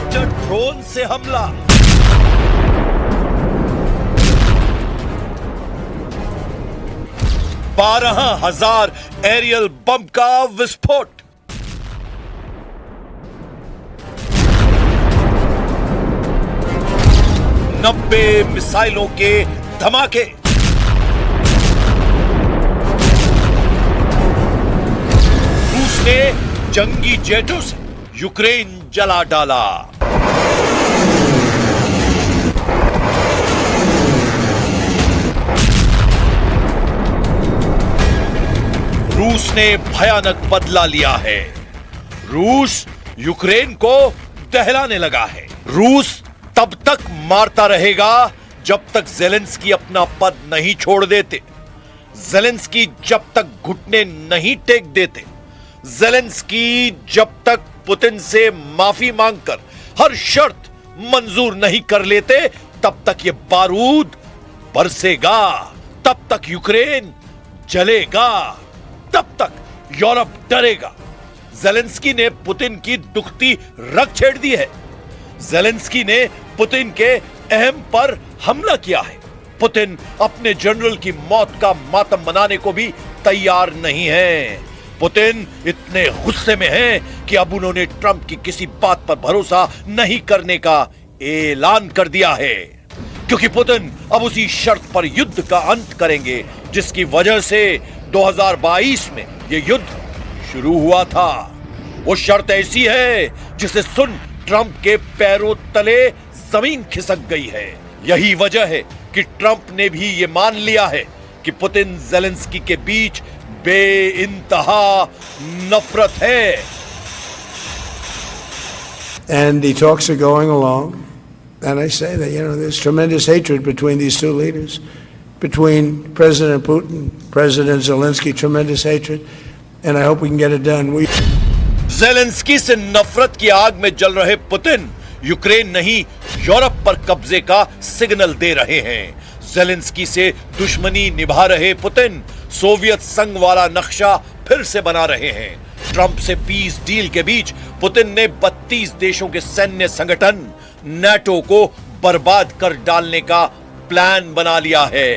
Fighter drone से हमला। बारह 12,000 एरियल बम का विस्फोट। नब्बे मिसाइलों के धमाके। रूस ने जंगी जेटों से यूक्रेन जला डाला। रूस ने भयानक बदला लिया है। रूस यूक्रेन को दहलाने लगा है। रूस तब तक मारता रहेगा जब तक ज़ेलेंस्की अपना पद नहीं छोड़ देते, ज़ेलेंस्की जब तक घुटने नहीं टेक देते, ज़ेलेंस्की जब तक पुतिन से माफी मांगकर हर शर्त मंजूर नहीं कर लेते, तब तक ये बारूद बरसेगा, तब तक यूक्रेन जलेगा, तब तक यूरोप डरेगा। ज़ेलेंस्की ने पुतिन की दुखती रग छेड़ दी है। ज़ेलेंस्की ने पुतिन के अहम पर हमला किया है। पुतिन अपने जनरल की मौत का मातम मनाने को भी तैयार नहीं है। पुतिन इतने गुस्से में हैं कि अब उन्होंने ट्रंप की किसी बात पर भरोसा नहीं करने का ऐलान कर दिया है, क्योंकि पुतिन अब उसी शर्त पर युद्ध का अंत करेंगे जिसकी वजह से 2022 में यह युद्ध शुरू हुआ था। वो शर्त ऐसी है जिसे सुन ट्रंप के पैरों तले जमीन खिसक गई है। यही वजह है कि ट्रंप ने भी ये मान लिया है कि पुतिन ज़ेलेंस्की के बीच बेइंतहा नफरत है। And the talks are going along, and I say that there's tremendous hatred between these two leaders, between President Putin, President Zelensky, tremendous hatred, and I hope we can get it done. Zelensky से नफरत की आग में जल रहे Putin Ukraine नहीं Europe पर कब्जे का सिग्नल दे रहे हैं। ज़ेलेंस्की से दुश्मनी निभा रहे पुतिन सोवियत संघ वाला नक्शा फिर से बना रहे हैं। ट्रंप से पीस डील के बीच पुतिन ने 32 देशों के सैन्य संगठन नाटो को बर्बाद कर डालने का प्लान बना लिया है।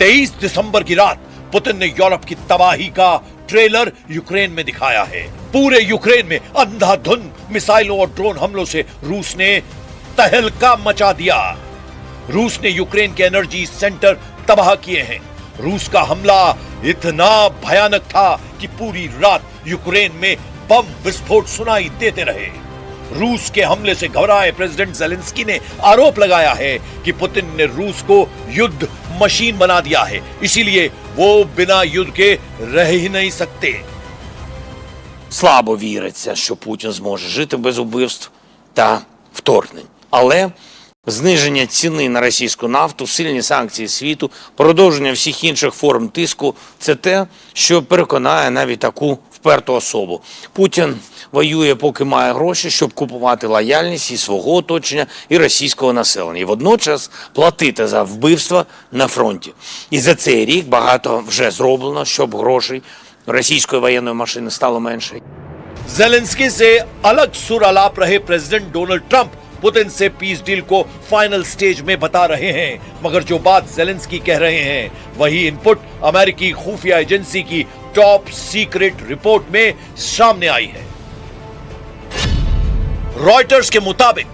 23 दिसंबर की रात पुतिन ने यूरोप की तबाही का ट्रेलर यूक्रेन में दिखाया है। पूरे यूक्रेन में अंधाधुंध मिसाइलों और ड्रोन हमलों से रूस ने तहलका मचा दिया। रूस ने यूक्रेन के एनर्जी सेंटर तबाह किए हैं। रूस का हमला इतना भयानक था कि पूरी रात यूक्रेन में बम विस्फोट सुनाई देते रहे। रूस के हमले से घबराए प्रेसिडेंट ज़ेलेंस्की ने आरोप लगाया है कि पुतिन ने रूस को युद्ध मशीन बना दिया है, इसीलिए वो बिना युद्ध के रह ही नहीं सकते। Слабо віриться, що Путін зможе жити без убивств та вторгнень. Але зниження ціни на російську нафту, сильні санкції світу, продовження всіх інших форм тиску – це те, що переконає навіть таку вперту особу. Путін воює, поки має гроші, щоб купувати лояльність і свого оточення, і російського населення. І водночас платити за вбивства на фронті. І за цей рік багато вже зроблено, щоб грошей російської воєнної машини стало менше. ज़ेलेंस्की से अलग सुर अलाप रहे प्रेसिडेंट डोनाल्ड ट्रंप पुतिन से पीस डील को फाइनल स्टेज में बता रहे हैं, मगर जो बात ज़ेलेंस्की कह रहे हैं वही इनपुट अमेरिकी खुफिया एजेंसी की टॉप सीक्रेट रिपोर्ट में सामने आई है। रॉयटर्स के मुताबिक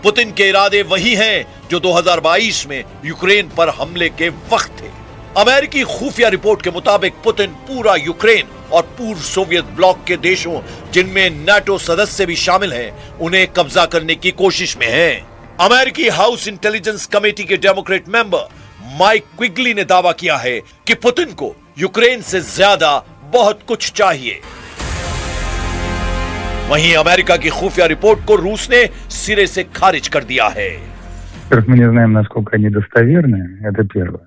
पुतिन के इरादे वही हैं जो 2022 में यूक्रेन पर हमले के वक्त थे। अमेरिकी खुफिया रिपोर्ट के मुताबिक पुतिन पूरा यूक्रेन और पूर्व सोवियत ब्लॉक के देशों जिनमें नाटो सदस्य भी शामिल हैं, उन्हें कब्जा करने की कोशिश में हैं। अमेरिकी हाउस इंटेलिजेंस कमेटी के डेमोक्रेट मेंबर माइक क्विगली ने दावा किया है कि पुतिन को यूक्रेन से ज्यादा बहुत कुछ चाहिए। वहीं अमेरिका की खुफिया रिपोर्ट को रूस ने सिरे से खारिज कर दिया है। Мы не знаем, насколько они достоверны, это первое.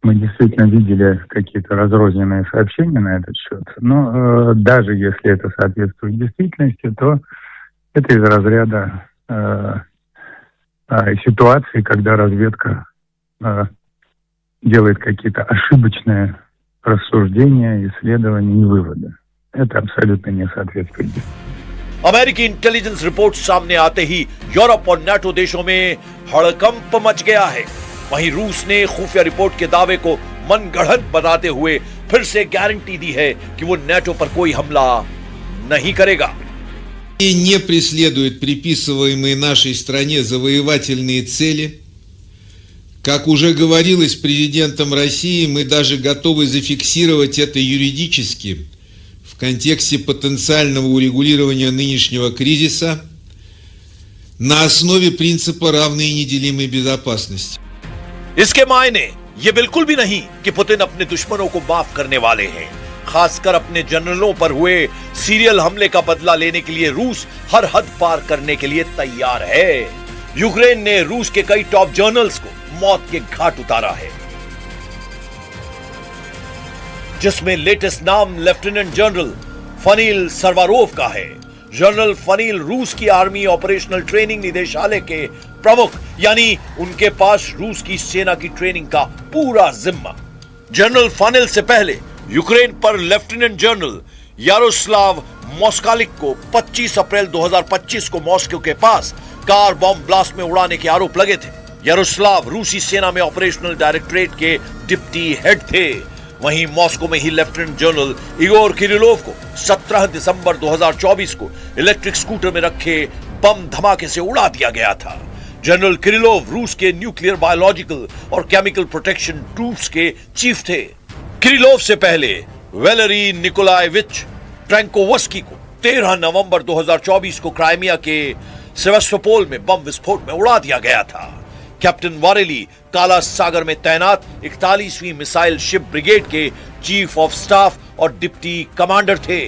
Мы действительно видели какие-то разрозненные сообщения на этот счет, но даже если это соответствует действительности, то это из разряда ситуации, когда разведка делает какие-то ошибочные рассуждения, исследования и выводы. Это абсолютно не соответствует действительности. अमेरिकी इंटेलिजेंस रिपोर्ट सामने आते ही यूरोप और नाटो देशों में हड़कंप मच गया है। वहीं रूस ने खुफिया रिपोर्ट के दावे को मनगढ़ंत बताते हुए फिर से गारंटी दी है कि वो नाटो पर कोई हमला नहीं करेगा। И не преследует приписываемые нашей стране завоевательные цели. Как уже говорилось президентом России, мы даже готовы зафиксировать это юридически в контексте потенциального урегулирования нынешнего кризиса на основе принципа равной и неделимой безопасности. इसके मायने ये बिल्कुल भी नहीं कि पुतिन अपने दुश्मनों को माफ करने वाले हैं। खासकर अपने जनरलों पर हुए सीरियल हमले का बदला लेने के लिए रूस हर हद पार करने के लिए तैयार है। यूक्रेन ने रूस के कई टॉप जनरल्स को मौत के घाट उतारा है, जिसमें लेटेस्ट नाम लेफ्टिनेंट जनरल फनील सर्वारोव का है। जनरल फनील रूस की आर्मी ऑपरेशनल ट्रेनिंग निदेशालय के प्रमुख, यानी उनके पास रूस की सेना की ट्रेनिंग का पूरा जिम्मा। जनरल फनील से पहले यूक्रेन पर लेफ्टिनेंट जनरल यारोस्लाव मोस्कालिक को 25 अप्रैल 2025 को मॉस्को के पास कार बॉम्ब ब्लास्ट में उड़ाने के आरोप लगे थे। यारोस्लाव रूसी सेना में ऑपरेशनल डायरेक्टरेट के डिप्टी हेड थे। वहीं मॉस्को में ही लेफ्टिनेंट जनरल इगोर किरिलोव को 17 दिसंबर 2024 को इलेक्ट्रिक स्कूटर में रखे बम धमाके से उड़ा दिया गया था। जनरल किरिलोव रूस के न्यूक्लियर, बायोलॉजिकल और केमिकल प्रोटेक्शन ट्रूप्स के चीफ थे। किरिलोव से पहले वैलेरी निकोलाएविच ट्रैंकोवस्की को 13 नवंबर 2024 को क्राइमिया के सेवास्टोपोल में बम विस्फोट में उड़ा दिया गया था। कैप्टन वारेली काला सागर में तैनात 41वीं मिसाइल शिप ब्रिगेड के चीफ ऑफ स्टाफ और डिप्टी कमांडर थे।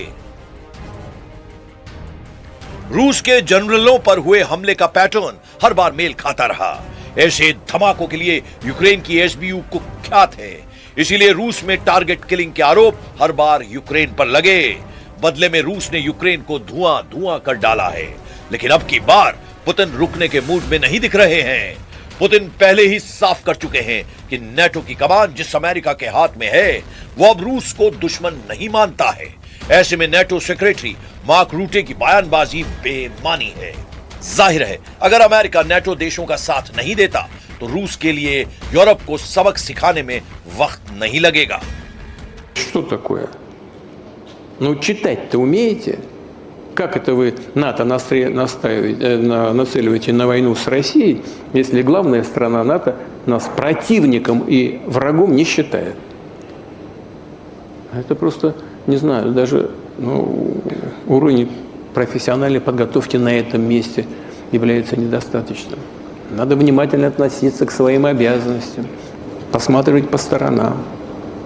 रूस के जनरलों पर हुए हमले का पैटर्न हर बार मेल खाता रहा। ऐसे धमाकों के लिए यूक्रेन की एसबीयू कुख्यात है। इसीलिए रूस में टारगेट किलिंग के आरोप हर बार यूक्रेन पर लगे। बदले में रूस ने यूक्रेन को धुआं धुआं कर डाला है। लेकिन अब की बार पुतिन रुकने के मूड में नहीं दिख रहे हैं। पुतिन पहले ही साफ कर चुके हैं कि नाटो की कमान जिस अमेरिका के हाथ में है, वो अब रूस को दुश्मन नहीं मानता है। ऐसे में नाटो सेक्रेटरी मार्क रूटे की बयानबाजी बेमानी है। जाहिर है, अगर अमेरिका नाटो देशों का साथ नहीं देता तो रूस के लिए यूरोप को सबक सिखाने में वक्त नहीं लगेगा। Что такое? Ну, читать-то умеете? Как это вы НАТО нацеливаете на войну с Россией, если главная страна НАТО нас противником и врагом не считает? Это просто, не знаю, даже уровень профессиональной подготовки на этом месте является недостаточным. Надо внимательно относиться к своим обязанностям, посматривать по сторонам.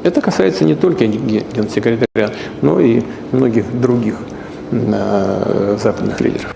Это касается не только генсекретаря, но и многих других западных лидеров.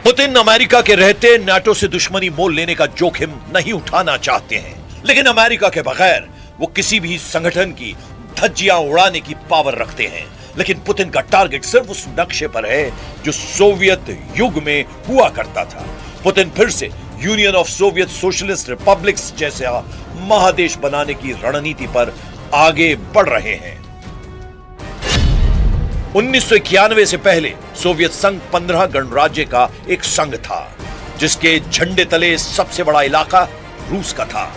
पुतिन अमेरिका के रहते नाटो से दुश्मनी मोल लेने का जोखिम नहीं उठाना चाहते हैं, लेकिन अमेरिका के बगैर वो किसी भी संगठन की धज्जियां उड़ाने की पावर रखते हैं। लेकिन पुतिन का टारगेट सिर्फ उस नक्शे पर है जो सोवियत युग में हुआ करता था। पुतिन फिर से union of Soviet socialist republics जैसा महादेश बनाने की रणनीति पर आगे बढ़ रहे हैं। 1991 से पहले सोवियत संघ 15 गणराज्य का एक संघ था, जिसके झंडे तले सबसे बड़ा इलाका रूस का था।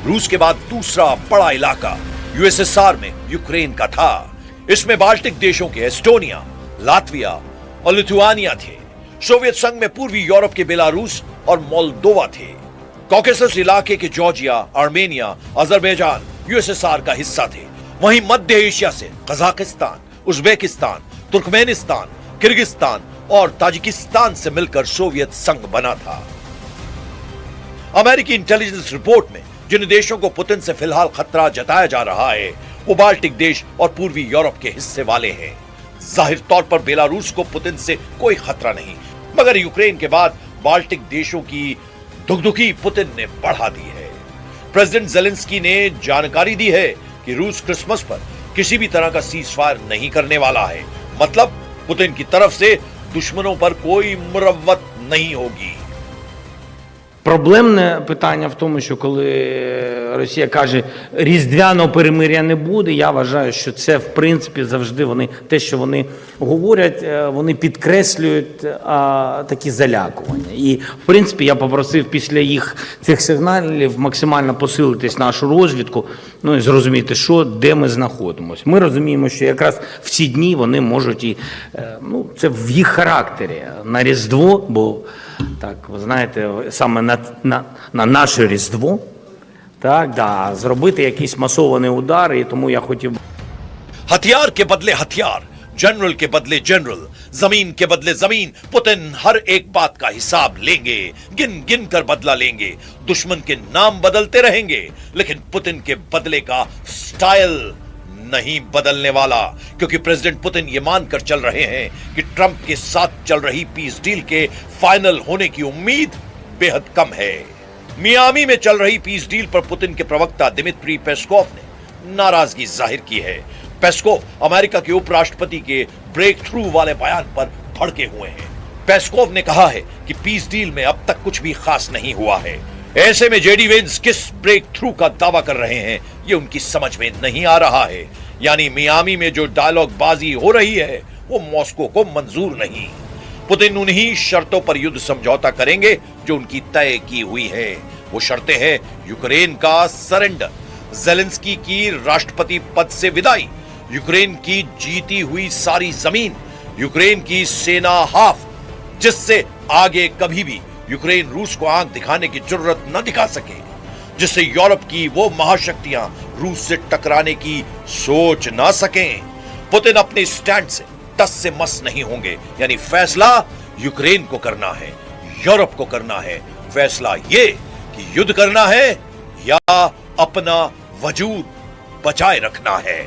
रूस के बाद दूसरा बड़ा इलाका यूएसएसआर में यूक्रेन का था। इसमें बाल्टिक देशों के एस्टोनिया, लातविया और लिथुआनिया थे। सोवियत संघ में पूर्वी यूरोप के बेलारूस और मोल्दोवा थे। कॉकेसस इलाके के जॉर्जिया, आर्मेनिया, अजरबैजान यूएसएसआर का हिस्सा थे। वहीं मध्य एशिया से कजाकिस्तान, उज्बेकिस्तान, तुर्कमेनिस्तान, किर्गिस्तान और ताजिकिस्तान से मिलकर सोवियत संघ बना था। अमेरिकी इंटेलिजेंस रिपोर्ट में जिन देशों को पुतिन से फिलहाल खतरा जताया जा रहा है, वो बाल्टिक देश और पूर्वी यूरोप के हिस्से वाले हैं। जाहिर तौर पर बेलारूस को पुतिन से कोई खतरा नहीं, मगर यूक्रेन के बाद बाल्टिक देशों की दुखदुखी पुतिन ने बढ़ा दी है। प्रेसिडेंट जेलेंस्की ने जानकारी दी है कि रूस क्रिसमस पर किसी भी तरह का सीजफायर नहीं करने वाला है। मतलब पुतिन की तरफ से दुश्मनों पर कोई मुरव्वत नहीं होगी। Проблемне питання в тому, що коли Росія каже, різдвяного перемир'я не буде, я вважаю, що це, в принципі, завжди вони, те, що вони говорять, вони підкреслюють такі залякування. І, в принципі, я попросив після їх цих сигналів максимально посилитись нашу розвідку, ну і зрозуміти, що, де ми знаходимося. Ми розуміємо, що якраз в ці дні вони можуть і, ну, це в їх характері на Різдво, бо так, ви знаєте, саме на наше Різдво, так, да, зробити якийсь масований удар, і тому я хотів... हथियार के बदले हथियार, जनरल के बदले जनरल, जमीन के बदले जमीन, पुतिन हर एक बात का हिसाब लेंगे, गिन गिन कर बदला लेंगे, दुश्मन के नाम बदलते रहेंगे, लेकिन पुतिन के बदले का स्टाइल नहीं बदलने वाला, क्योंकि प्रेसिडेंट पुतिन ये मानकर चल रहे हैं कि ट्रंप के साथ चल रही पीस डील के फाइनल होने की उम्मीद बेहद कम है। मियामी में चल रही पीस डील पर पुतिन के प्रवक्ता दिमित्री पेस्कोव ने नाराजगी जाहिर की है। पेस्कोव अमेरिका के उपराष्ट्रपति के ब्रेक थ्रू वाले बयान पर भड़के हुए हैं। पेस्कोव ने कहा है कि पीस डील में अब तक कुछ भी खास नहीं हुआ है। ऐसे में जेडी वेंस किस ब्रेक थ्रू का दावा कर रहे हैं, ये उनकी समझ में नहीं आ रहा है। यानी मियामी में जो डायलॉग बाजी हो रही है वो मॉस्को को मंजूर नहीं। पुतिन उन्हीं शर्तों पर युद्ध समझौता करेंगे जो उनकी तय की हुई है। वो शर्तें हैं यूक्रेन का सरेंडर, जेलेंस्की की राष्ट्रपति पद से विदाई, यूक्रेन की जीती हुई सारी जमीन, यूक्रेन की सेना हाफ, जिससे आगे कभी भी यूक्रेन रूस को आंख दिखाने की जरूरत न दिखा सके, जिससे यूरोप की वो महाशक्तियां रूस से टकराने की सोच ना सकें। पुतिन अपने स्टैंड से टस से मस नहीं होंगे। यानी फैसला यूक्रेन को करना है, यूरोप को करना है। फैसला ये कि युद्ध करना है या अपना वजूद बचाए रखना है।